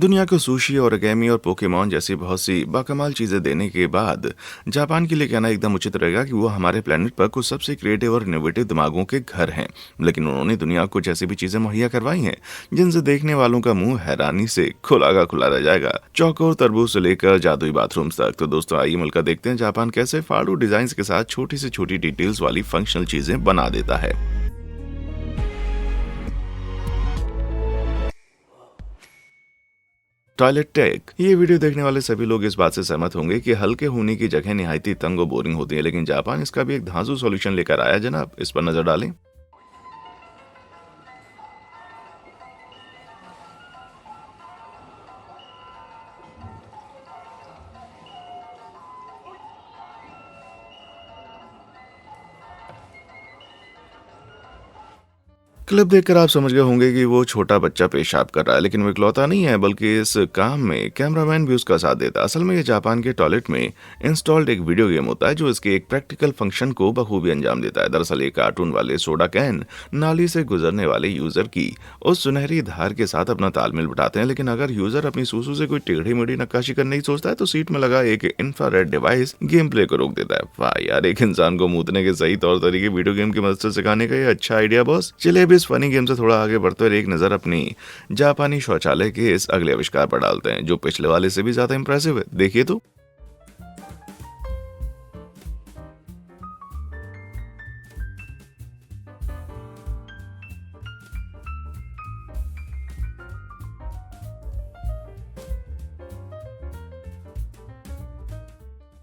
दुनिया को sushi, origami और पोकेमॉन जैसी बहुत सी बाकमाल चीजें देने के बाद जापान के लिए कहना एकदम उचित रहेगा कि वो हमारे प्लेनेट पर कुछ सबसे क्रिएटिव और इनोवेटिव दिमागों के घर हैं। लेकिन उन्होंने दुनिया को कुछ ऐसी भी चीजें मुहैया करवाई हैं जिनसे देखने वालों का मुंह हैरानी से खुला का खुला रह जाएगा। चौकोर तरबूज से लेकर जादुई बाथरूम्स तक। तो दोस्तों आइए मिलकर देखते हैं जापान कैसे फाड़ू डिजाइन के साथ छोटी से छोटी डिटेल्स वाली फंक्शनल चीजें बना देता है। Toilet take. ये वीडियो देखने वाले सभी लोग इस बात से सहमत होंगे कि हल्के होने की जगह निहायती तंग और बोरिंग होती है, लेकिन जापान इसका भी एक धांसू सॉल्यूशन लेकर आया। जनाब, इस पर नजर डालें। क्लिप देखकर आप समझ गए होंगे कि वो छोटा बच्चा पेशाब कर रहा है, लेकिन वो इकलौता नहीं है, बल्कि इस काम में कैमरामैन भी उसका साथ देता है। असल में ये जापान के टॉयलेट में इंस्टॉल्ड एक वीडियो गेम होता है जो इसके एक प्रैक्टिकल फंक्शन को बखूबी अंजाम देता है। दरअसल ये कार्टून वाले सोडा कैन नाली से गुजरने वाले यूजर की उस सुनहरी धार के साथ अपना तालमेल बिठाते हैं, लेकिन अगर यूजर अपनी सूसू से कोई टेढ़ी मेढ़ी नक्काशी करने की सोचता है तो सीट में लगा एक इंफ्रारेड डिवाइस गेम प्ले को रोक देता है। वाह यार, एक इंसान को मूतने के सही तौर तरीके वीडियो गेम की मदद से सिखाने का ये अच्छा आइडिया बॉस। चलिए अब इस फनी गेम से थोड़ा आगे बढ़ते हुए एक नजर अपनी जापानी शौचालय के इस अगले आविष्कार पर डालते हैं जो पिछले वाले से भी ज्यादा इंप्रेसिव है। देखिए तो।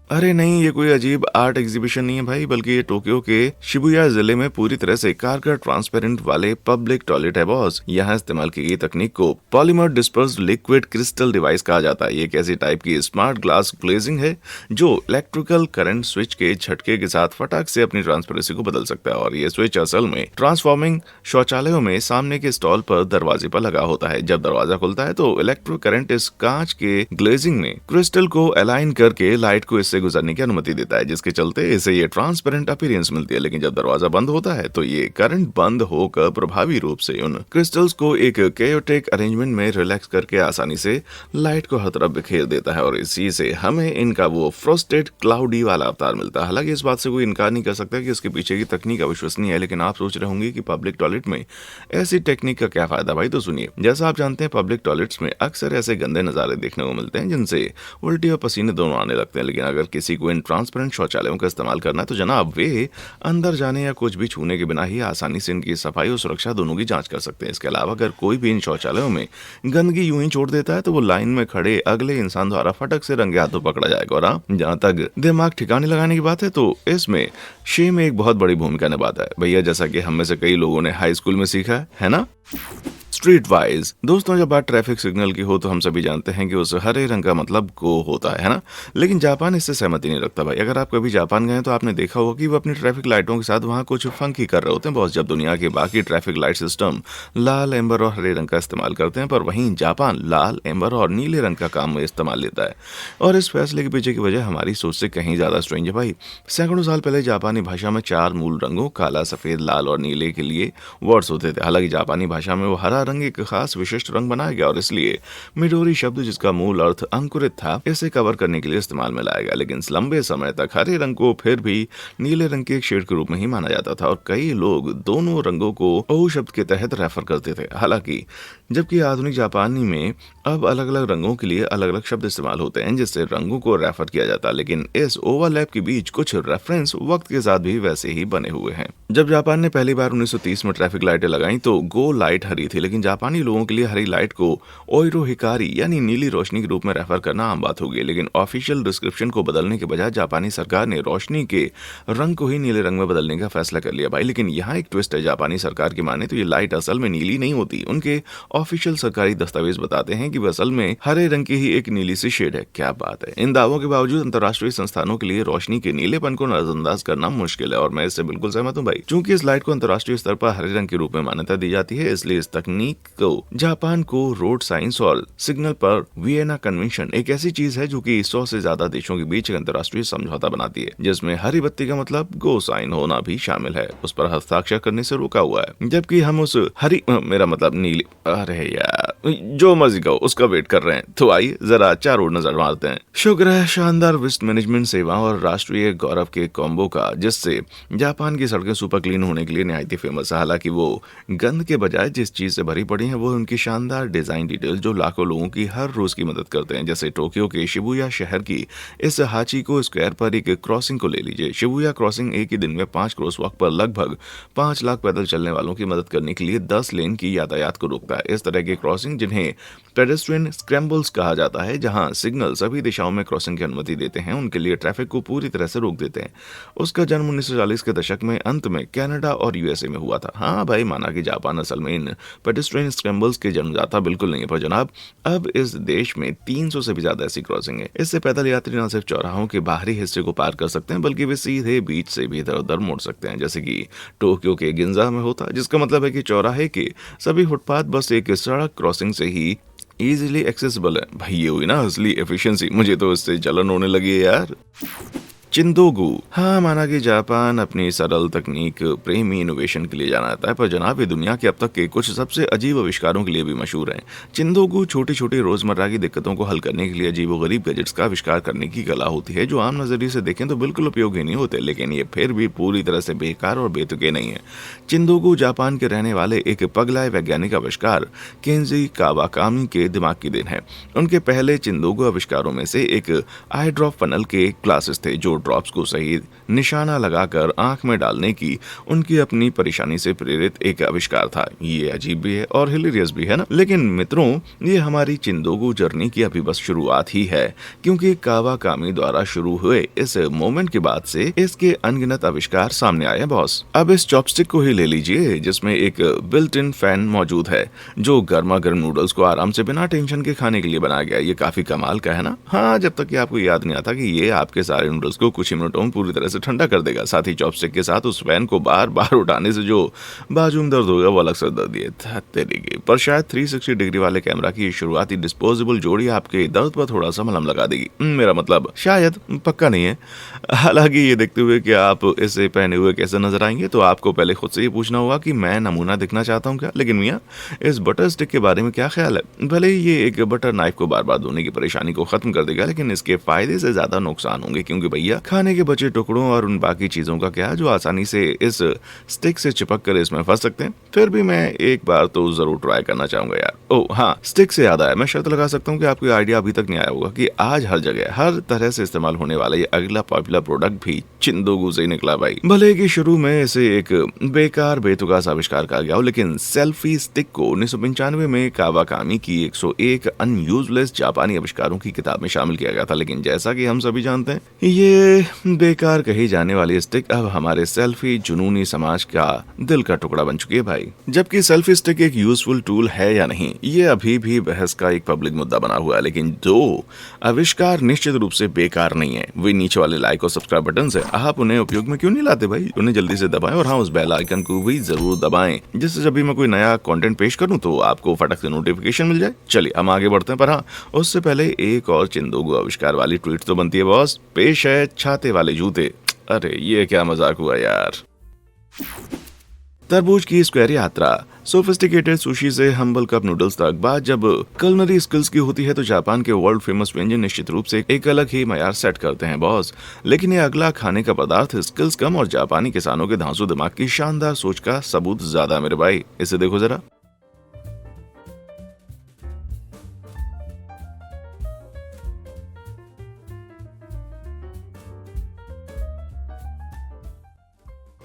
अरे नहीं, ये कोई अजीब आर्ट एग्जीबिशन नहीं है भाई, बल्कि ये टोक्यो के शिबुया जिले में पूरी तरह से कारगर ट्रांसपेरेंट वाले पब्लिक टॉयलेट है बॉस। यहाँ इस्तेमाल की गई तकनीक को polymer dispersed liquid crystal device कहा जाता है। ये एक ऐसी टाइप की स्मार्ट ग्लास ग्लेजिंग है जो इलेक्ट्रिकल करंट स्विच के झटके के साथ फटाक से अपनी ट्रांसपेरेंसी को बदल सकता है। और ये स्विच असल में ट्रांसफॉर्मिंग शौचालयों में सामने के स्टॉल पर दरवाजे पर लगा होता है। जब दरवाजा खुलता है तो इलेक्ट्रिक करंट इस कांच के ग्लेजिंग में क्रिस्टल को अलाइन करके लाइट को इससे गुजरने की अनुमति देता है, जिसके चलते इसे ये ट्रांसपेरेंट अपीयरेंस मिलती है। लेकिन जब दरवाजा बंद होता है तो ये करंट बंद होकर प्रभावी रूप से उन क्रिस्टल्स को एक केओटिक अरेंजमेंट में रिलैक्स करके आसानी से लाइट को हर तरफ बिखेर देता है और इसी से हमें इनका वो फ्रोस्टेड क्लाउडी वाला अवतार मिलता है। हालांकि इस बात से कोई इनकार नहीं कर सकता कि इसके पीछे की तकनीक अविश्वसनीय है, लेकिन आप सोच रहे होंगे कि पब्लिक टॉयलेट में ऐसी टेक्निक का क्या फायदा भाई। तो सुनिए, जैसा आप जानते हैं पब्लिक टॉयलेट्स में अक्सर ऐसे गंदे नजारे देखने को मिलते हैं जिनसे उल्टी और पसीने दोनों आने लगते हैं। लेकिन अगर किसी को इन ट्रांसपेरेंट शौचालयों का इस्तेमाल करना है तो जनाब वे अंदर जाने या कुछ भी छूने के बिना ही आसानी से इनकी सफाई और सुरक्षा दोनों की जांच कर सकते हैं। इसके अलावा अगर कोई भी इन शौचालयों में गंदगी यूं ही छोड़ देता है तो वो लाइन में खड़े अगले इंसान द्वारा फटक से रंगे हाथों पकड़ा जाएगा। और हाँ, जहां तक दिमाग ठिकाने लगाने की बात है तो इसमें शेम एक बहुत बड़ी भूमिका निभाता है भैया, जैसा कि हम में से कई लोगों ने हाई स्कूल में सीखा है ना। स्ट्रीट वाइज दोस्तों, जब बात ट्रैफिक सिग्नल की हो तो हम सभी जानते हैं कि उस हरे रंग का मतलब गो होता है ना। लेकिन जापान इससे सहमति नहीं रखता भाई। अगर आप कभी जापान गए तो आपने देखा होगा कि वो अपनी ट्रैफिक लाइटों के साथ वहां कुछ फंकी कर रहे होते हैं बॉस। जब दुनिया के बाकी ट्रैफिक लाइट सिस्टम लाल, एम्बर और हरे रंग का इस्तेमाल करते हैं, पर वहीं जापान लाल, एम्बर और नीले रंग का काम में इस्तेमाल लेता है। और इस फैसले के पीछे की वजह हमारी सोच से कहीं ज्यादा स्ट्रेंज है भाई। सैकड़ों साल पहले जापानी भाषा में 4 मूल रंगों काला, सफेद, लाल और नीले के लिए वर्ड्स होते थे। हालांकि जापानी भाषा में वो हरा रंग एक खास विशिष्ट रंग बनाया गया और इसलिए मिडोरी शब्द, जिसका मूल अर्थ अंकुरित था, इसे कवर करने के लिए इस्तेमाल में लाया गया। लेकिन लंबे समय तक हरे रंग को फिर भी नीले रंग के एक शेड के रूप में ही माना जाता था और कई लोग दोनों रंगों को ओ शब्द के तहत रेफर करते थे। हालांकि जबकि आधुनिक जापानी में अब अलग अलग रंगों के लिए अलग अलग शब्द इस्तेमाल होते हैं जिससे रंगों को रेफर किया जाता है, लेकिन इस ओवरलैप के बीच कुछ रेफरेंस वक्त के साथ भी वैसे ही बने हुए हैं। जब जापान ने पहली बार 1930 में ट्रैफिक लाइटें लगाई तो गो लाइट हरी थी, लेकिन जापानी लोगों के लिए हरी लाइट को ओइरो हिकारी यानी नीली रोशनी के रूप में रेफर करना आम बात हो गई। लेकिन ऑफिशियल डिस्क्रिप्शन को बदलने के बजाय जापानी सरकार ने रोशनी के रंग को ही नीले रंग में बदलने का फैसला कर लिया भाई। लेकिन यहाँ एक ट्विस्ट है, जापानी सरकार की माने तो ये लाइट असल में नीली नहीं होती। उनके ऑफिशियल सरकारी दस्तावेज बताते हैं कि वह असल में हरे रंग की ही एक नीली सी शेड है। क्या बात है। इन दावों के बावजूद अंतर्राष्ट्रीय संस्थानों के लिए रोशनी के नीलेपन को नजरअंदाज करना मुश्किल है और मैं इससे बिल्कुल सहमत हूँ भाई। चूंकि इस लाइट को अंतर्राष्ट्रीय स्तर पर हरे रंग के रूप में मान्यता दी जाती है, इसलिए इस तकनीक तकनीक को जापान को रोड साइंस और सिग्नल पर वियना कन्वेंशन एक ऐसी चीज है जो कि 100 से ज्यादा देशों के बीच एक अंतर्राष्ट्रीय समझौता बनाती है, जिसमें हरी बत्ती का मतलब गो साइन होना भी शामिल है। उस पर हस्ताक्षर करने से रोका हुआ है, जबकि हम उस हरी मेरा मतलब नीली, अरे यार जो मर्जी कहो, उसका वेट कर रहे हैं। तो आइए जरा चार ओर नजर मारते हैं। शुक्र है शानदार वेस्ट मैनेजमेंट सेवा और राष्ट्रीय गौरव के कॉम्बो का, जिससे जापान की सड़कें सुपर क्लीन होने के लिए निहायती फेमस है। हालांकि वो गंद के बजाय जिस चीज से भरी पड़ी है वो उनकी शानदार डिजाइन डिटेल, जो लाखों लोगों की हर रोज की मदद करते हैं। जैसे टोक्यो के शिबुया शहर की इस हाचिको स्क्वायर पर एक क्रॉसिंग को ले लीजिए। शिबुया क्रॉसिंग एक ही दिन में 5 क्रॉस वॉक पर लगभग 5 लाख पैदल चलने वालों की मदद करने के लिए 10 लेन की यातायात को रोकता है। इस तरह के क्रॉसिंग, जिन्हें पेडेस्ट्रियन स्क्रैम्बल्स कहा जाता है, जहां सिग्नल सभी दिशाओं में क्रॉसिंग की अनुमति देते हैं, उनके लिए ट्रैफिक को पूरी तरह से रोक देते हैं। उसका जन्म 1940 के दशक में अंत में कनाडा और यूएसए में हुआ था। हाँ भाई, माना कि जापान असल में इन पेडेस्ट्रियन स्क्रैम्बल्स के जन्मदाता बिल्कुल नहीं है, पर जनाब अब इस देश में 300 से भी ज्यादा ऐसी क्रॉसिंग है। इससे पैदल यात्री न सिर्फ चौराहों के बाहरी हिस्से को पार कर सकते हैं, बल्कि वे सीधे बीच से भी इधर उधर मुड़ सकते हैं, जैसे कि टोक्यो के गिंजा में होता है। जिसका मतलब है कि चौराहे के सभी फुटपाथ बस एक सड़क क्रॉसिंग से ही इजीली एक्सेसिबल है। भाई ये हुई ना असली एफिशिएंसी, मुझे तो इससे जलन होने लगी है यार। चिंदोगु, हाँ माना कि जापान अपनी सरल तकनीक प्रेमी इनोवेशन के लिए जाना जाता है, पर जनाब ये दुनिया के अब तक के कुछ सबसे अजीब आविष्कारों के लिए भी मशहूर है। चिंदोगु छोटी छोटी रोजमर्रा की दिक्कतों को हल करने के लिए अजीबोगरीब गैजेट्स का आविष्कार करने की कला होती है, जो आम नजरिए से देखें तो बिल्कुल उपयोगी नहीं होते, लेकिन ये फिर भी पूरी तरह से बेकार और बेतुके नहीं है। चिंदोगु जापान के रहने वाले एक पगलाए वैज्ञानिक आविष्कार केंजी कावाकामी के दिमाग की देन है। उनके पहले चिंदोगु आविष्कारों में से एक आई ड्रॉप फनल के ग्लासेस थे, जो ड्रॉप्स को सही निशाना लगाकर आंख में डालने की उनकी अपनी परेशानी से प्रेरित एक आविष्कार था। ये अजीब भी है और हिलेरियस भी है ना। लेकिन मित्रों, ये हमारी चिंदोगु जर्नी की अभी बस शुरुआत ही है, क्योंकि कावाकामी द्वारा शुरू हुए इस मोमेंट के बाद से इसके अनगिनत आविष्कार सामने आए हैं बॉस। अब इस चॉपस्टिक को ही ले लीजिए, जिसमें एक बिल्ट इन फैन मौजूद है, जो गर्मा गर्म नूडल्स को आराम से बिना टेंशन के खाने के लिए बनाया गया। ये काफी कमाल का है ना। हाँ, जब तक कि आपको याद नहीं आता कि ये आपके सारे नूडल्स को कुछ ही मिनटों में पूरी तरह से ठंडा कर देगा। साथ ही चॉपस्टिक के साथ उस फैन को बार बार उठाने से जो बाजू में दर्द होगा वो अलग से दर्द दिए तरीके। पर शायद 360 डिग्री वाले कैमरा की शुरुआती डिस्पोजेबल जोड़ी आपके दर्द पर थोड़ा सा मलहम लगा देगी। मेरा मतलब शायद, पक्का नहीं है। हालांकि ये देखते हुए कि आप इसे पहने हुए कैसे नजर आएंगे, तो आपको पहले खुद से ये पूछना होगा कि मैं नमूना दिखना चाहता हूँ क्या। लेकिन मियाँ, इस बटर स्टिक के बारे में क्या ख्याल है? भले ही ये एक बटर नाइफ को बार बार धोने की परेशानी को खत्म कर देगा, लेकिन इसके फायदे से ज्यादा नुकसान होंगे, क्योंकि भैया खाने के बचे टुकड़ों और उन बाकी चीजों का क्या, जो आसानी से इस स्टिक से चिपक कर इसमें फंस सकते हैं। फिर भी मैं एक बार तो जरूर ट्राई करना चाहूंगा यार। ओह हाँ, स्टिक से याद आया, मैं शर्त लगा सकता हूँ कि आपको आइडिया अभी तक नहीं आया होगा कि आज हर जगह हर तरह से इस्तेमाल होने वाला ये अगला पॉपुलर प्रोडक्ट भी चिंदोगु से ही निकला भाई। भले कि शुरू में इसे एक बेकार बेतुका सा आविष्कार कहा गया हो, लेकिन सेल्फी स्टिक को 1995 में कावाकामी की 101 अनयूजलेस जापानी आविष्कारों की किताब में शामिल किया गया था। लेकिन जैसा कि हम सभी जानते हैं, ये बेकार कही जाने वाली स्टिक अब हमारे सेल्फी जुनूनी समाज का दिल का टुकड़ा बन चुकी है भाई। जबकि सेल्फी स्टिक एक यूजफुल टूल है या नहीं, ये अभी भी बहस का एक पब्लिक मुद्दा बना हुआ है। लेकिन दो आविष्कार निश्चित रूप से बेकार नहीं है। वे नीचे वाले लाइक और सब्सक्राइब बटन से आप उन्हें उपयोग में क्यों नहीं लाते भाई? उन्हें जल्दी से दबाएं और हाँ, उस बेल आइकन को भी जरूर दबाएं, जिससे जब भी मैं कोई नया कंटेंट पेश करूं तो आपको फटक से नोटिफिकेशन मिल जाए। चलिए हम आगे बढ़ते हैं, पर हाँ, उससे पहले एक और चिंदोगु आविष्कार वाली ट्वीट तो बनती है बॉस। पेश है छाते वाले जूते। अरे ये क्या मजाक हुआ यार। तरबूज की स्क्वायर यात्रा, सोफिस्टिकेटेड सुशी से हम्बल कप नूडल्स तक, बात जब कुलिनरी स्किल्स की होती है तो जापान के वर्ल्ड फेमस व्यंजन निश्चित रूप से एक अलग ही मयार सेट करते हैं बॉस। लेकिन ये अगला खाने का पदार्थ स्किल्स कम और जापानी किसानों के धांसू दिमाग की शानदार सोच का सबूत ज्यादा मेरे भाई। इसे देखो जरा।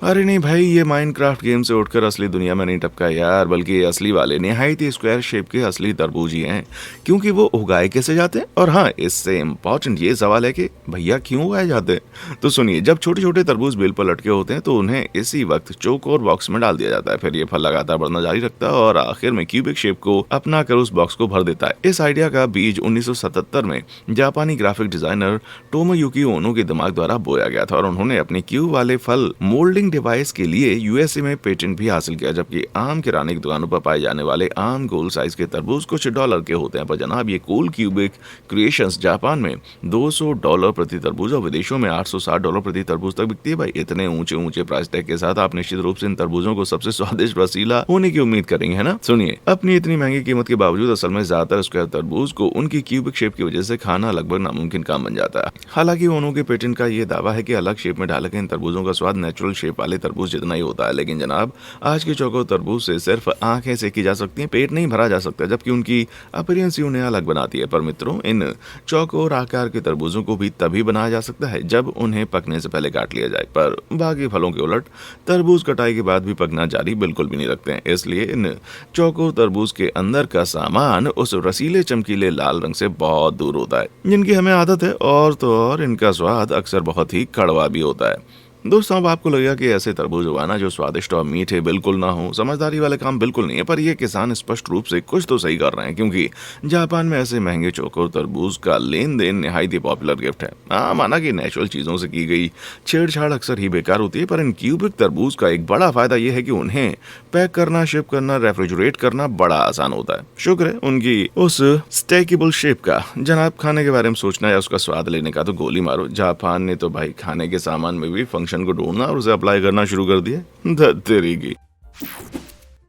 अरे नहीं भाई, ये माइनक्राफ्ट गेम से उठकर असली दुनिया में नहीं टपका यार, बल्कि ये असली वाले निहायत ही स्क्वायर शेप के असली तरबूज ही हैं। क्योंकि वो उगाए कैसे जाते हैं? और हाँ, इससे इम्पोर्टेंट ये सवाल है कि भैया क्यों उगाए जाते हैं? तो सुनिए, जब छोटे छोटे तरबूज बेल पर लटके होते हैं तो उन्हें इसी वक्त चौकोर बॉक्स में डाल दिया जाता है। फिर ये फल लगातार बढ़ना जारी रखता है और आखिर में क्यूबिक शेप को अपना कर उस बॉक्स को भर देता है। इस आइडिया का बीज 1977 में जापानी ग्राफिक डिजाइनर टोमोयुकी ओनो के दिमाग द्वारा बोया गया था और उन्होंने अपने क्यूब वाले फल मोल्डिंग डिवाइस के लिए यूएसए में पेटेंट भी हासिल किया, जबकि आम किराने की दुकानों पर पाए जाने वाले आम गोल साइज के तरबूज कुछ डॉलर के होते हैं। पर जनाब ये कूल क्यूबिक क्रिएशंस जापान में $200 प्रति तरबूज और विदेशों में $860 प्रति तरबूज तक बिकती है। भाई इतने ऊंचे ऊंचे प्राइस टैग के साथ आप निश्चित रूप से इन तरबूजों को सबसे स्वादिष्ट रसीला होने की उम्मीद करेंगे, है ना। सुनिए, अपनी इतनी महंगी कीमत के बावजूद असल में ज्यादातर स्क्वायर तरबूज को उनकी क्यूबिक शेप की वजह से खाना लगभग नामुमकिन काम बन जाता है। हालांकि ओनो के पेटेंट का ये दावा है कि अलग शेप में ढाले गए इन तरबूजों का स्वाद नेचुरल शेप वाले तरबूज जितना ही होता है। लेकिन जनाब आज के चौको तरबूज से सिर्फ आंखें सेकी जा सकती हैं, पेट नहीं भरा जा सकता, जबकि उनकी अपीयरेंस ही उन्हें अलग बनाती है। पर मित्रों, इन चौकोर आकार के तरबूजों को भी तभी बनाया जा सकता है जब उन्हें पकने से पहले काट लिया जाए। पर बाकी फलों के उलट तरबूज कटाई के बाद भी पकना जारी बिल्कुल भी नहीं रखते हैं। इसलिए इन चौकोर तरबूज के अंदर का सामान उस रसीले चमकीले लाल रंग से बहुत दूर होता है, जिनकी हमें आदत है। और तो और इनका स्वाद अक्सर बहुत ही कड़वा भी होता है। दोस्तों, अब आपको लगेगा कि ऐसे तरबूज उगाना जो स्वादिष्ट और मीठे बिल्कुल ना हो, समझदारी वाले काम बिल्कुल नहीं है। पर ये किसान स्पष्ट रूप से कुछ तो सही कर रहे हैं, क्योंकि जापान में ऐसे महंगे चौकोर तरबूज का लेन देन निहायत ही पॉपुलर गिफ्ट है। हाँ, माना कि नेचुरल चीजों से की गई छेड़छाड़ अक्सर ही बेकार होती है, पर इन क्यूबिक तरबूज का एक बड़ा फायदा यह है कि उन्हें पैक करना, शिप करना, रेफ्रिजरेट करना बड़ा आसान होता है। शुक्र है उनकी उस स्टेकेबल शेप का। जनाब, खाने के बारे में सोचना या उसका स्वाद लेने का तो गोली मारो। जापान ने तो भाई खाने के सामान में भी फंक्शन को ढूंढना और उसे अप्लाई करना शुरू कर दिया। तेरी की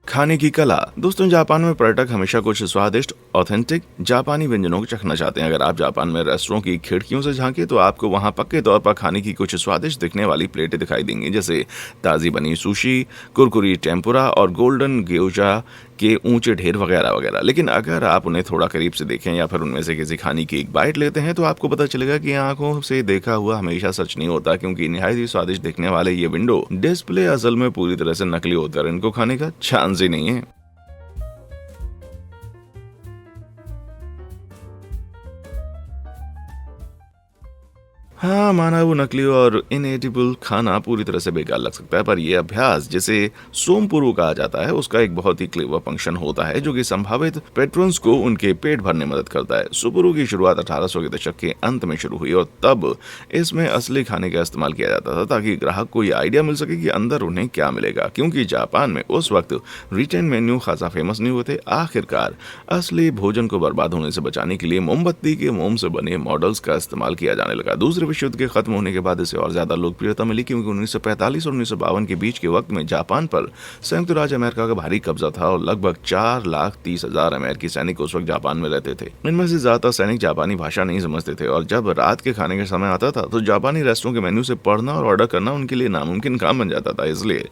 खाने की कला। दोस्तों, जापान में पर्यटक हमेशा कुछ स्वादिष्ट ऑथेंटिक जापानी व्यंजनों को चखना चाहते हैं। अगर आप जापान में रेस्टोरेंट की खिड़कियों से झांके तो आपको वहां पक्के तौर पर खाने की कुछ स्वादिष्ट दिखने वाली प्लेटें दिखाई देंगी, जैसे ताजी बनी सुशी, कुरकुरी टेम्पुरा और गोल्डन ग्योजा के ऊंचे ढेर वगैरह वगैरह। लेकिन अगर आप उन्हें थोड़ा करीब से देखें या फिर उनमें से किसी खाने की एक बाइट लेते हैं तो आपको पता चलेगा कि आंखों से देखा हुआ हमेशा सच नहीं होता, क्योंकि निहायत ही स्वादिष्ट दिखने वाले ये विंडो डिस्प्ले असल में पूरी तरह से नकली होकर इनको खाने का चांस ही नहीं है। हाँ, माना वो नकली और इनएडिबल खाना पूरी तरह से बेकार लग सकता है, पर यह अभ्यास जिसे सोमपुरु कहा जाता है उसका एक बहुत ही क्लेवर फंक्शन होता है, जो कि संभावित पेट्रन्स को उनके पेट भरने में मदद करता है। सुपुरु की शुरुआत 1800 के दशक के अंत में शुरू हुई और तब इसमें असली खाने का इस्तेमाल किया जाता था, ताकि ग्राहक को यह आइडिया मिल सके कि अंदर उन्हें क्या मिलेगा। क्योंकि जापान में उस वक्त रिटेन मेन्यू खासा फेमस नहीं हुए थे, आखिरकार असली भोजन को बर्बाद होने से बचाने के लिए मोमबत्ती के मोम से बने मॉडल्स का इस्तेमाल किया जाने लगा। दूसरे विश्व युद्ध के खत्म होने के बाद इसे और ज्यादा लोकप्रियता मिली, क्योंकि 1945 और 1952 के बीच के वक्त में जापान पर संयुक्त राज्य अमेरिका का भारी कब्जा था और लगभग 4,30,000 अमेरिकी सैनिक उस वक्त जापान में रहते थे। इनमें से ज्यादातर सैनिक जापानी भाषा नहीं समझते थे और जब रात के खाने का समय आता था तो जापानी रेस्टोरेंट के मेन्यू से पढ़ना और ऑर्डर करना उनके लिए नामुमकिन काम बन जाता था। इसलिए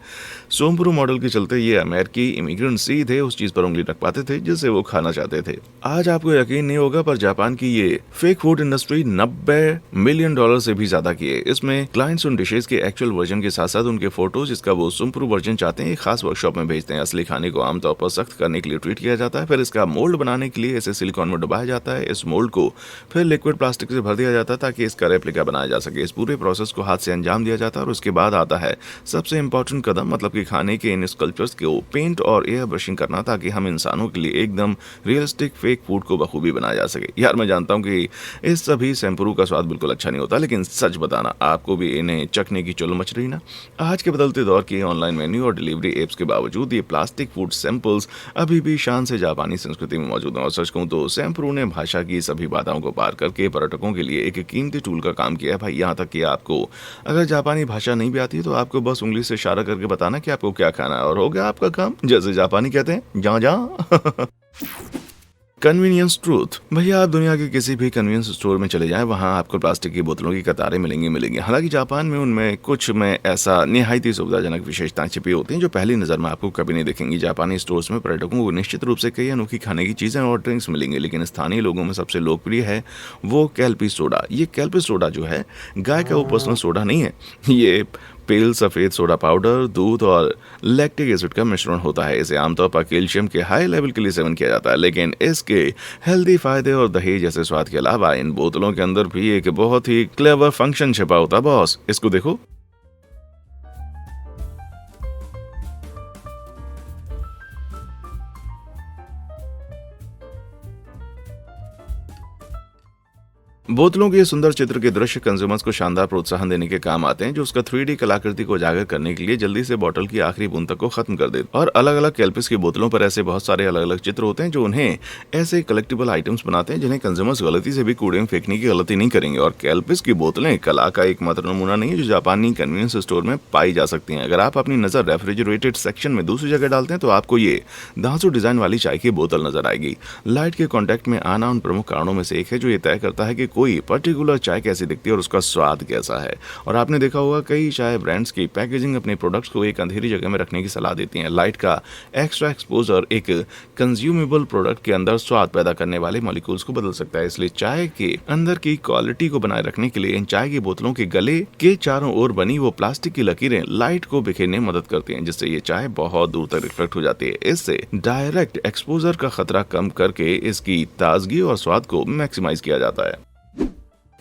सोमपुरु मॉडल के चलते ये अमेरिकी इमिग्रेंट सीधे उस चीज पर उंगली रख पाते थे जिसे वो खाना चाहते थे। आज आपको यकीन नहीं होगा, पर जापान की ये फेक फूड इंडस्ट्री $90 मिलियन से भी ज्यादा की है। इसमें क्लाइंट्स उन डिशेस के एक्चुअल वर्जन के साथ साथ उनके फोटोज, जिसका वो सोमपुरु वर्जन चाहते हैं, एक खास वर्कशॉप में भेजते हैं। असली खाने को आमतौर पर सख्त करने के लिए ट्रीट किया जाता है, फिर इसका मोल्ड बनाने के लिए इसे सिलिकॉन में डुबाया जाता है। इस मोल्ड को फिर लिक्विड प्लास्टिक से भर दिया जाता है ताकि इसका रेप्लिका बनाया जा सके। इस पूरे प्रोसेस को हाथ से अंजाम दिया जाता है और उसके बाद आता है सबसे इंपॉर्टेंट कदम, मतलब कि खाने के इन स्कल्पचर्स को पेंट और एयर ब्रशिंग करना, ताकि हम इंसानों के लिए एकदम रियलिस्टिक फेक फूड को बखूबी बनाया जा सके। यार, मैं जानता हूँ कि इस सभी सेम्पुरु का स्वाद बिल्कुल अच्छा नहीं होता, लेकिन सच बताना आपको भी इन्हें चखने की चुल मच रही ना। आज के बदलते दौर के ऑनलाइन मेन्यू और डिलीवरी एप्स के बावजूद ये प्लास्टिक फूड सैंपल्स अभी भी शान से जापानी संस्कृति में मौजूद हैं। और सच कहूं तो सेम्पुरु ने भाषा की सभी बाधाओं को पार करके पर्यटकों के लिए एक कीमती टूल का काम किया है भाई। यहाँ तक कि आपको अगर जापानी भाषा नहीं भी आती तो आपको बस उंगली से इशारा करके बताना कि आपको क्या खाना है और हो गया आपका काम। जैसे जापानी कहते हैं, जा जा। Convenience truth. भैया, आप दुनिया के किसी भी कन्वीनियंस स्टोर में चले जाएं, वहां आपको प्लास्टिक की बोतलों की कतारें मिलेंगी। हालांकि जापान में उनमें कुछ में ऐसा निहायत ही सुविधाजनक विशेषताएं छिपी होती हैं जो पहली नजर में आपको कभी नहीं दिखेंगी। जापानी स्टोर्स में पर्यटकों को निश्चित रूप से कई अनोखी खाने की चीजें और ड्रिंक्स मिलेंगे, लेकिन स्थानीय लोगों में सबसे लोकप्रिय है वो कैल्पी सोडा। ये कैल्पी सोडा जो है गाय का वो पर्सनल सोडा नहीं है, ये पेल सफेद सोडा पाउडर, दूध और लैक्टिक एसिड का मिश्रण होता है। इसे आमतौर पर कैल्शियम के हाई लेवल के लिए सेवन किया जाता है, लेकिन इसके हेल्दी फायदे और दही जैसे स्वाद के अलावा इन बोतलों के अंदर भी एक बहुत ही क्लेवर फंक्शन छिपा होता है बॉस। इसको देखो। बोतलों के सुंदर चित्र के दृश्य कंज्यूमर्स को शानदार प्रोत्साहन देने के काम आते हैं, जो उसका 3D कलाकृति को उजागर करने के लिए जल्दी से बोतल की आखिरी बूंद तक को खत्म कर देते हैं। और अलग अलग कैल्पिस की बोतलों पर ऐसे बहुत सारे अलग अलग चित्र होते हैं जो उन्हें ऐसे कलेक्टिबल आइटम्स बनाते हैं जिन्हें कंज्यूमर्स गलती से भी कूड़े में फेंकने की गलती नहीं करेंगे। और कैल्पिस की बोतलें कला का एकमात्र नमूना नहीं है जो जापानी कन्वीनियंस स्टोर में पाई जा सकती हैं। अगर आप अपनी नजर रेफ्रिजरेटेड सेक्शन में दूसरी जगह डालते हैं तो आपको ये धांसू डिजाइन वाली चाय की बोतल नजर आएगी। लाइट के कांटेक्ट में आना उन प्रमुख कारणों में से एक है जो ये तय करता है कि कोई पर्टिकुलर चाय कैसी दिखती है और उसका स्वाद कैसा है। और आपने देखा होगा कई चाय ब्रांड्स की पैकेजिंग अपने प्रोडक्ट्स को एक अंधेरी जगह में रखने की सलाह देती हैं। लाइट का एक्स्ट्रा एक्सपोजर एक कंज्यूमेबल प्रोडक्ट के अंदर स्वाद पैदा करने वाले मॉलिक्यूल्स को बदल सकता है। इसलिए चाय के अंदर की क्वालिटी को बनाए रखने के लिए इन चाय की बोतलों के गले के चारों ओर बनी वो प्लास्टिक की लकीरें लाइट को बिखेरने में मदद करती हैं, जिससे ये चाय बहुत दूर तक रिफ्लेक्ट हो जाती है। इससे डायरेक्ट एक्सपोजर का खतरा कम करके इसकी ताजगी और स्वाद को मैक्सिमाइज किया जाता है।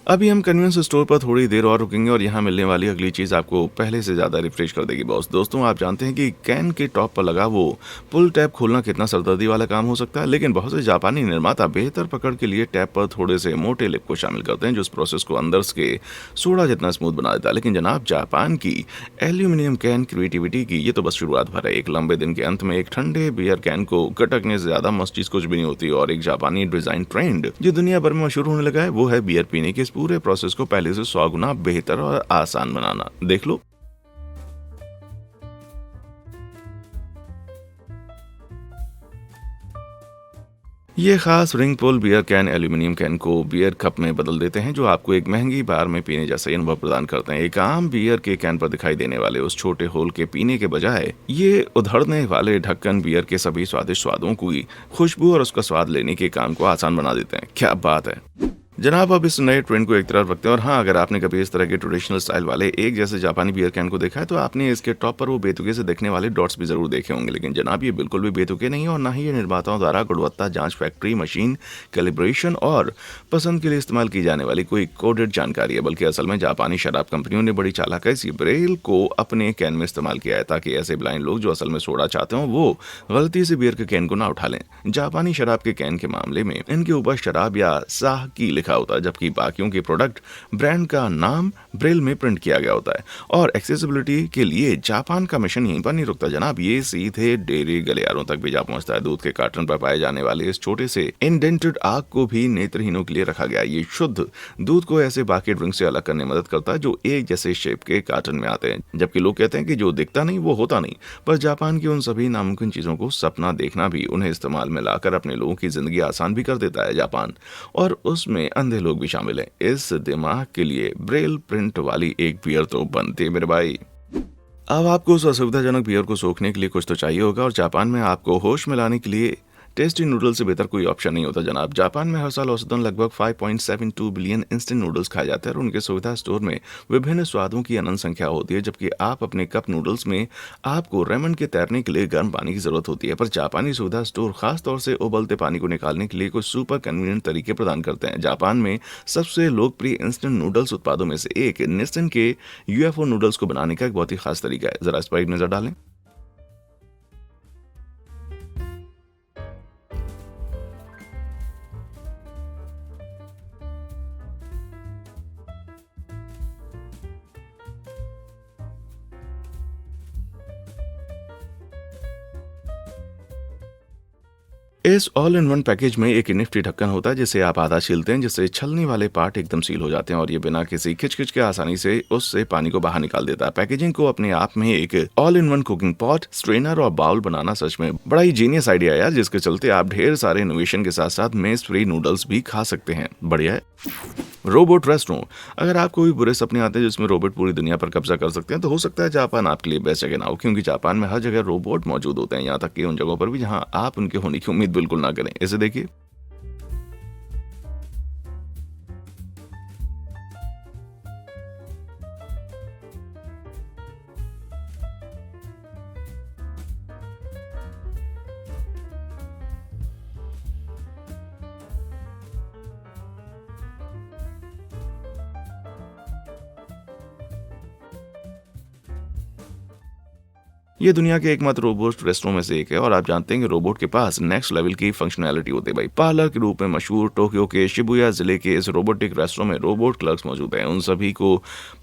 अभी हम कन्वीनियंस स्टोर पर थोड़ी देर और रुकेंगे और यहाँ मिलने वाली अगली चीज़ आपको पहले से ज़्यादा रिफ्रेश कर देगी बॉस। दोस्तों, आप जानते हैं कि कैन के टॉप पर लगा वो पुल टैप खोलना कितना सरदर्दी वाला काम हो सकता है, लेकिन बहुत से जापानी निर्माता बेहतर पकड़ के लिए टैप पर थोड़े से मोटे लिप को शामिल करते हैं जो इस प्रोसेस को अंदर के सोडा जितना स्मूथ बना देता है। लेकिन जनाब, जापान की एल्यूमिनियम कैन क्रिएटिविटी की ये तो बस शुरुआत भर है। एक लंबे दिन के अंत में एक ठंडे बियर कैन को गटकने से ज्यादा मस्त चीज कुछ भी नहीं होती। और एक जापानी डिजाइन ट्रेंड जो दुनिया भर में मशहूर होने लगा है वो है बियर पीने के पूरे प्रोसेस को पहले से 100 गुना बेहतर और आसान बनाना। देख लो। ये खास ring pull beer can aluminium can को बियर कप में बदल देते हैं जो आपको एक महंगी बार में पीने जैसा ही अनुभव प्रदान करते हैं। एक आम बियर के कैन पर दिखाई देने वाले उस छोटे होल के पीने के बजाय ये उधड़ने वाले ढक्कन बियर के सभी स्वादिष्ट स्वादों की खुशबू और उसका स्वाद लेने के काम को आसान बना देते हैं। क्या बात है जनाब। अब इस नए ट्रेंड को एक तरफ रखते हैं और हाँ, अगर आपने कभी इस तरह के ट्रेडिशनल स्टाइल वाले एक जैसे जापानी बियर कैन को देखा है तो आपने इसके टॉप पर वो बेतुके से दिखने वाले डॉट्स भी जरूर देखे होंगे। लेकिन जनाब, ये बिल्कुल भी बेतुके नहीं है और ना ही ये निर्माताओं द्वारा गुणवत्ता जांच, फैक्ट्री मशीन कैलिब्रेशन और पसंद के लिए इस्तेमाल की जाने वाली कोई कोडेड जानकारी है, बल्कि असल में जापानी शराब कंपनियों ने बड़ी चालाकी से ब्रेल को अपने कैन में इस्तेमाल किया है ताकि ऐसे ब्लाइंड लोग जो असल में सोडा चाहते हो वो गलती से बियर के कैन को ना उठा लें। जापानी शराब के कैन के मामले में इनके ऊपर शराब या साह की लिखा होता है, जबकि बाकियों के प्रोडक्ट ब्रांड का नाम ब्रेल में प्रिंट किया गया होता है। और एक्सेसिबिलिटी के लिए जापान का मिशन यहीं पर नहीं रुकता जनाब, ये सीधे डेयरी गलियारों तक भी जा पहुंचता है। दूध के कार्टन पर पाए जाने वाले इस छोटे से इंडेंटेड आग को भी नेत्रहीनों के लिए रखा गया। ये शुद्ध दूध को ऐसे बाकी ड्रिंक से अलग करने में मदद करता है जो एक जैसे शेप के कार्टन में आते हैं, जबकि लोग कहते हैं कि जो दिखता नहीं वो होता नहीं। पर जापान की उन सभी नामुमकिन चीजों को सपना देखना भी उन्हें इस्तेमाल में लाकर अपने लोगों की जिंदगी आसान भी कर देता है जापान, और उसमें अंधे लोग भी शामिल हैं। इस दिमाग के लिए ब्रेल प्रिंट वाली एक बियर तो बनती है मेरे भाई। अब आपको उस असुविधाजनक बियर को सोखने के लिए कुछ तो चाहिए होगा और जापान में आपको होश में लाने के लिए टेस्टी नूडल्स से बेहतर कोई ऑप्शन नहीं होता जनाब। जापान में हर साल औसतन लगभग 5.72 बिलियन इंस्टेंट नूडल्स खाए जाते हैं और उनके सुविधा स्टोर में विभिन्न स्वादों की अनंत संख्या होती है, जबकि आप अपने कप नूडल्स में आपको रेमन के तैरने के लिए गर्म पानी की जरूरत होती है। पर जापानी सुविधा स्टोर खास तौर से उबलते पानी को निकालने के लिए कुछ सुपर कन्वीनियंट तरीके प्रदान करते हैं। जापान में सबसे लोकप्रिय इंस्टेंट नूडल्स उत्पादों में से एक निस्सिन के यूएफओ नूडल्स को बनाने का एक बहुत ही खास तरीका है। जरा इस पर एक नजर डालें। इस ऑल इन वन पैकेज में एक निफ्टी ढक्कन होता है जिसे आप आधा छीलते हैं, जिससे छलनी वाले पार्ट एकदम सील हो जाते हैं और ये बिना किसी खिचखिच के आसानी से उससे पानी को बाहर निकाल देता है। पैकेजिंग को अपने आप में एक all in one cooking pot, strainer और बाउल बनाना सच में बड़ा ही जीनियस आइडिया है यार, जिसके चलते आप ढेर सारे इनोवेशन के साथ साथ मेस फ्री नूडल्स भी खा सकते हैं। बढ़िया है। रोबोट रेस्टोरेंट, अगर आपको भी बुरे सपने आते हैं जिसमें रोबोट पूरी दुनिया पर कब्जा कर सकते हैं तो हो सकता है जापान आपके लिए बेस्ट जगह ना हो, क्योंकि जापान में हर जगह रोबोट मौजूद होते हैं, यहाँ तक कि उन जगहों पर भी जहाँ आप उनके होने की उम्मीद बिल्कुल ना करें। इसे देखिए। ये दुनिया के एकमात्र रोबोट रेस्टोरेंट में से एक है और आप जानते हैं कि रोबोट के पास नेक्स्ट लेवल की फंक्शनैलिटी होती है भाई। पार्लर के रूप में मशहूर टोक्यो के शिबुया जिले के इस रोबोटिक रेस्टोरेंट में रोबोट क्लर्क्स मौजूद हैं। उन सभी को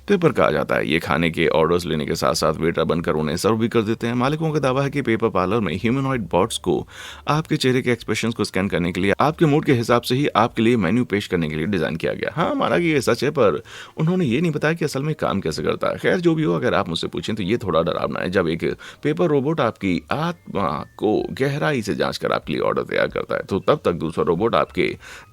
पेपर कहा जाता है। ये खाने के ऑर्डर्स लेने के साथ साथ वेटर बनकर उन्हें सर्व भी कर देते हैं। मालिकों का दावा है कि पेपर पार्लर में ह्यूमनॉइड बॉट्स को आपके चेहरे के एक्सप्रेशंस को स्कैन करने के लिए आपके मूड के हिसाब से ही आपके लिए मेन्यू पेश करने के लिए डिजाइन किया गया। हाँ, माना कि ये सच है, पर उन्होंने ये नहीं बताया कि असल में काम कैसे करता है। खैर, जो भी हो, अगर आप मुझसे पूछें तो ये थोड़ा डरावना है। जब एक पेपर रोबोट आपकी आत्मा को गहराई से जांच कर आपके लिए ऑर्डर तैयार करता है, तो तब तक दूसरा रोबोट आपके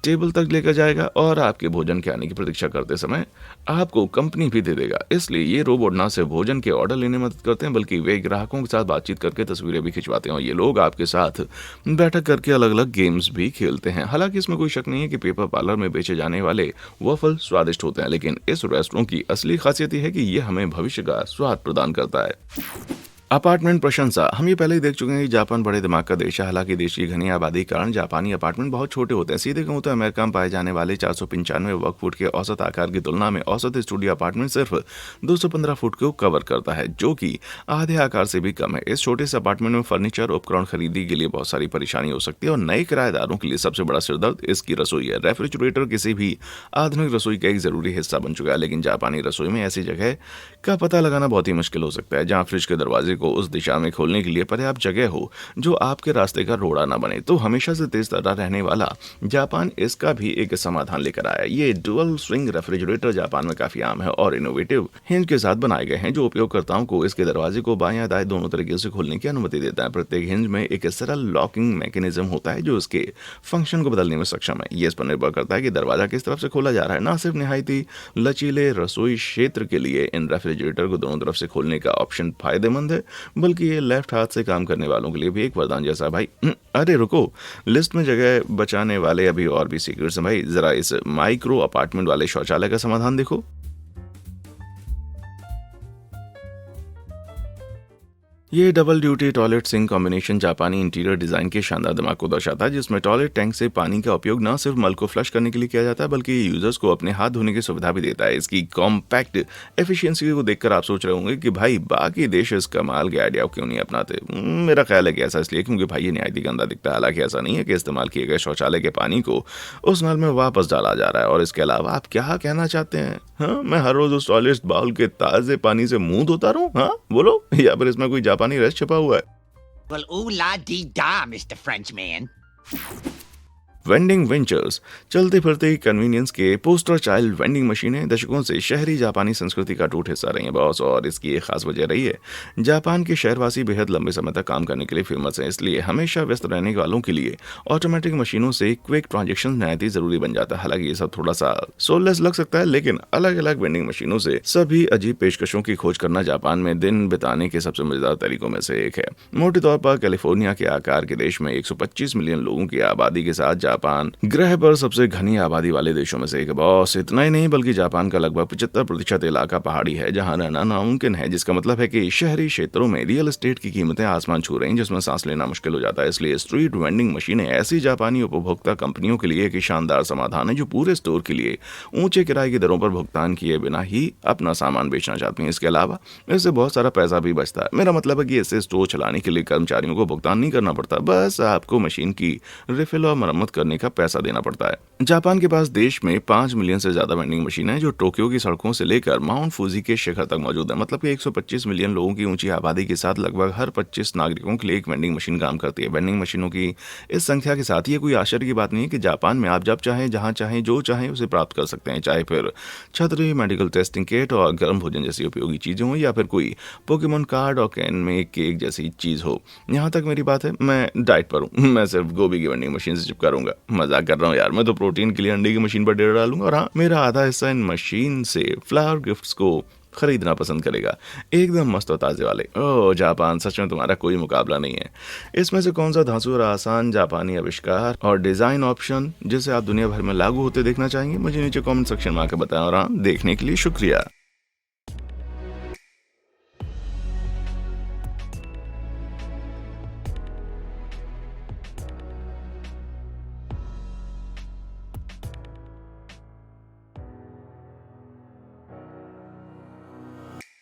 टेबल तक लेकर जाएगा और आपके भोजन के आने की प्रतीक्षा करते समय आपको कंपनी भी दे देगा। इसलिए ये रोबोट ना सिर्फ भोजन के ऑर्डर लेने में मदद करते हैं, बल्कि वे ग्राहकों के साथ बातचीत करके तस्वीरें भी खिंचवाते हैं और ये लोग आपके साथ बैठक करके अलग अलग गेम्स भी खेलते हैं। हालांकि इसमें कोई शक नहीं है कि पेपर पार्लर में बेचे जाने वाले वफल स्वादिष्ट होते हैं, लेकिन इस रेस्टोरेंट की असली खासियत यह है कि ये हमें भविष्य का स्वाद प्रदान करता है। अपार्टमेंट प्रशंसा। हम ये पहले ही देख चुके हैं कि जापान बड़े दिमाग का देश है। हालांकि देश की घनी आबादी के कारण जापानी अपार्टमेंट बहुत छोटे होते हैं। सीधे कहूं तो अमेरिका में पाए जाने वाले 495 वर्ग फुट के औसत आकार की तुलना में औसत स्टूडियो अपार्टमेंट सिर्फ 215 फुट को कवर करता है, जो कि आधे आकार से भी कम है। इस छोटे से अपार्टमेंट में फर्नीचर उपकरण खरीदी के लिए बहुत सारी परेशानी हो सकती है और नए किराएदारों के लिए सबसे बड़ा सिरदर्द इसकी रसोई है। रेफ्रिजरेटर किसी भी आधुनिक रसोई का एक जरूरी हिस्सा बन चुका है, लेकिन जापानी रसोई में ऐसी जगह का पता लगाना बहुत ही मुश्किल हो सकता है जहां फ्रिज के दरवाजे को उस दिशा में खोलने के लिए पर्याप्त जगह हो जो आपके रास्ते का रोड़ा ना बने। तो हमेशा से तेज तर्रा रहने वाला जापान इसका भी एक समाधान लेकर आया। ये डुअल स्विंग रेफ्रिजरेटर जापान में काफी आम है और इनोवेटिव हिंज के साथ बनाए गए हैं, जो उपयोगकर्ताओं को इसके दरवाजे को बाएं या दाएं दोनों तरीके से खोलने की अनुमति देता है। प्रत्येक हिंज में एक सरल लॉकिंग मैकेनिज्म होता है जो इसके फंक्शन को बदलने में सक्षम है। ये इस पर निर्भर करता है कि दरवाजा किस तरफ से खोला जा रहा है। ना सिर्फ निहायती लचीले रसोई क्षेत्र के लिए इन रेफ्रिजरेटर को दोनों तरफ से खोलने का ऑप्शन फायदेमंद है, बल्कि ये लेफ्ट हाथ से काम करने वालों के लिए भी एक वरदान जैसा। भाई अरे रुको, लिस्ट में जगह बचाने वाले अभी और भी सीक्रेट्स हैं भाई। जरा इस माइक्रो अपार्टमेंट वाले शौचालय का समाधान देखो। ये double duty toilet sink combination जापानी इंटीरियर डिजाइन के शानदार दिमाग को दर्शाता है, जिसमें टॉयलेट टैंक से पानी का उपयोग न सिर्फ मल को फ्लश करने के लिए किया जाता है, बल्कि ये यूजर्स को अपने हाथ धोने की सुविधा भी देता है। इसकी कॉम्पैक्ट एफिशिएंसी को देखकर आप सोच रहे होंगे कि भाई बाकी देश इस कमाल के आइडिया क्यों नहीं अपनाते। मेरा ख्याल है कि ऐसा इसलिए क्योंकि भाई ये निहायती गंदा दिखता है। हालांकि ऐसा नहीं है कि इस्तेमाल किए गए शौचालय के पानी को उस नल में वापस डाला जा रहा है। और इसके अलावा आप क्या कहना चाहते हैं? हाँ, मैं हर रोज उस टॉयलेट बाउल के ताजे पानी से मुंह धोता रहूं? हाँ बोलो, या फिर इसमें कोई जापानी रस छुपा हुआ है? Well, ooh la dee da, Mr. Frenchman. Vending ventures. चलते फिरते कन्वीनियंस के पोस्टर चाइल्ड वेंडिंग मशीनें दशकों से शहरी जापानी संस्कृति का टूट हिस्सा रही हैं बॉस, और इसकी एक खास वजह रही है जापान के शहरवासी बेहद लंबे समय तक काम करने के लिए फेमस है। इसलिए हमेशा व्यस्त रहने वालों के लिए ऑटोमेटिक मशीनों से क्विक ट्रांजेक्शन नहायत ही जरूरी बन जाता है। हालांकि ये सब थोड़ा सा सोललेस लग सकता है, लेकिन अलग अलग वेंडिंग मशीनों से सभी अजीब पेशकशों की खोज करना जापान में दिन बिताने के सबसे मजेदार तरीकों में से एक है। मोटे तौर पर कैलिफोर्निया के आकार के देश में 125 मिलियन लोगों की आबादी के साथ जापान ग्रह पर सबसे घनी आबादी वाले देशों में से एक बॉस। इतना ही नहीं, बल्कि जापान का लगभग 75% इलाका पहाड़ी है जहां रहना नामुमकिन है, जिसका मतलब है कि शहरी क्षेत्रों में रियल एस्टेट की कीमतें आसमान छू रही हैं, जिसमें सांस लेना मुश्किल हो जाता है। इसलिए स्ट्रीट वेंडिंग मशीनें ऐसी जापानी उपभोक्ता कंपनियों के लिए एक शानदार समाधान है जो पूरे स्टोर के लिए ऊंचे किराए की दरों पर भुगतान किए बिना ही अपना सामान बेचना चाहती हैं। इसके अलावा इससे बहुत सारा पैसा भी बचता है। मेरा मतलब है कि इससे स्टोर चलाने के लिए कर्मचारियों को भुगतान नहीं करना पड़ता, बस आपको मशीन की रिफिल और मरम्मत करने का पैसा देना पड़ता है। जापान के पास देश में 5 मिलियन से ज्यादा वेंडिंग मशीनें हैं जो टोक्यो की सड़कों से लेकर माउंट फूजी के शिखर तक मौजूद है। मतलब कि 125 मिलियन लोगों की ऊंची आबादी के साथ लगभग हर 25 नागरिकों के लिए एक वेंडिंग मशीन काम करती है। वेंडिंग मशीनों की इस संख्या के साथ ये कोई आश्चर्य की बात नहीं है कि जापान में आप जब चाहें, जहां चाहें, जो चाहें उसे प्राप्त कर सकते हैं, चाहे फिर छतरी, मेडिकल टेस्टिंग किट और गर्म भोजन जैसी उपयोगी चीजें हो, या फिर कोई पोकेमोन कार्ड और कैन में केक जैसी चीज हो। यहाँ तक मेरी बात है, मैं डाइट पर हूँ, मैं सिर्फ गोभी की वेंडिंग मशीन से चिपका रहूंगा। मजाक कर रहा हूँ यार, मैं तो प्रोटीन के लिए अंडे की मशीन पर डेरा डालूंगा, और हाँ, मेरा आधा हिस्सा इन मशीन से फ्लावर गिफ्ट्स को खरीदना पसंद करेगा, एकदम मस्त और ताजे वाले। ओह जापान, सच में तुम्हारा कोई मुकाबला नहीं है। इसमें से कौन सा धांसू और आसान जापानी आविष्कार और डिजाइन ऑप्शन जिसे आप दुनिया भर में लागू होते देखना चाहेंगे, मुझे नीचे कमेंट सेक्शन में आकर बताएं। और हाँ, देखने के लिए शुक्रिया।